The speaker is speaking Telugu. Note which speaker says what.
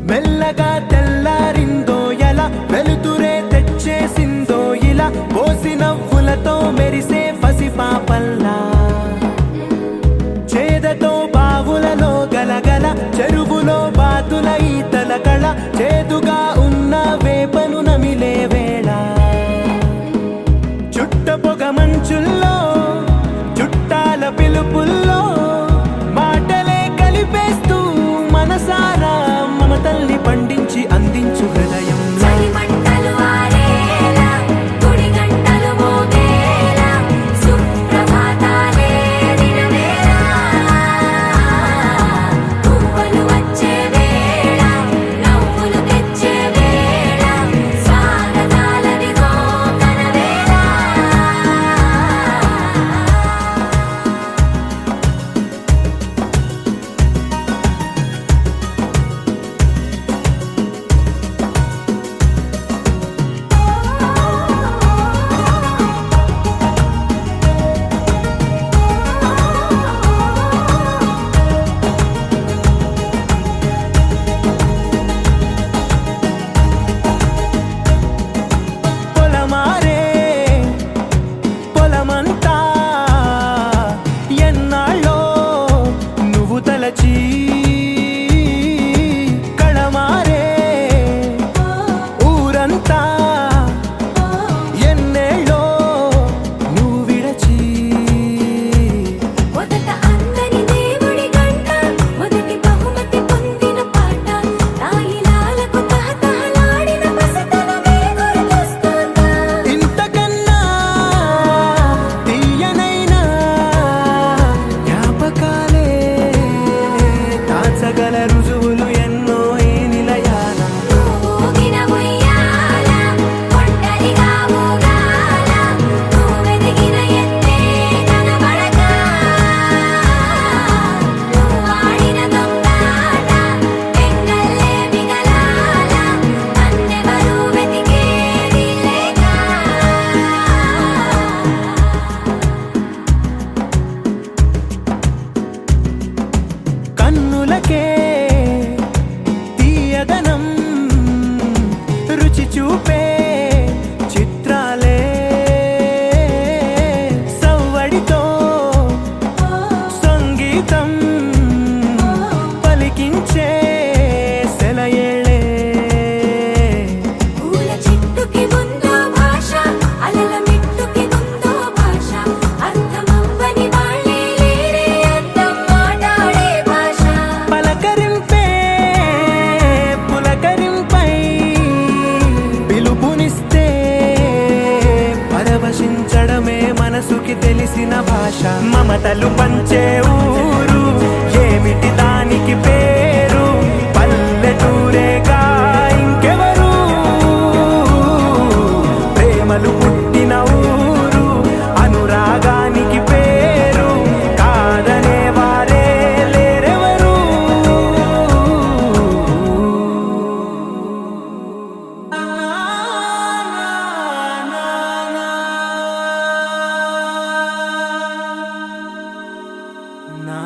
Speaker 1: మెల్లగా తెల్లారిందో ఎలా వెలుతురే తెచ్చేసిందో ఇలా పోసి నవ్వులతో మెరిసే పసిపాపల్లా చేదతో బావులలో గలగల చెరువులో బాతుల ఈతల కళ చేదుగా ఉన్న వేపను నమిలే వేళ చుట్ట పొగ మంచుల్లో చుట్టాల పిలుపుల్లో మాటలే కలిపేస్తూ మనసారా మమతల్ని పండించి అందించు హృదయం కళమారే ఊరంతా ఎన్నేళ్ళో నువ్వు విడచి
Speaker 2: మొదట అందరి దేవుడి గంట మొదటి బహుమతి పొందిన పాట తాయిలాలకు తహతహలాడిన పసితనమే గుర్తొస్తుందా
Speaker 1: ఇంతకన్నా తీయనైనా జ్ఞాపకాలే దాచగల రుజువులు ఎన్నో ఈ నిలయాల
Speaker 2: ఊగిన ఉయ్యాల ఒంటరిగా ఊగాల నువ్వెదిగిన ఎత్తే కనబడక నువ్వాడిన దొంగాట ఎంగల్లే మిగలాల నన్నెవరూ వెతికేది లేక
Speaker 1: కన్నులకే తీయదనం రుచి చూపే చిత్రాలే సవ్వడితో సంగీతం పలికించే సెలయేళే
Speaker 2: పూల చెట్టుకి ఉందో భాష అలల మిట్టుకి ఉందో భాష అర్థమవ్వని వాళ్ళే లేరే అర్థం మాట్లాడే భాష
Speaker 1: పలకరింపే పులకరింపై పిలుపునిస్తే పరవశించడమే మనసుకి తెలిసిన భాష మమతలు పంచే ఊరు ఏమిటి దానికి పేరు పల్లెటూరేగా ఇంకెవరు ప్రేమలు పుట్టిన ఊరు అనురాగానికి పేరు కాదనే వారే లేరెవరు నా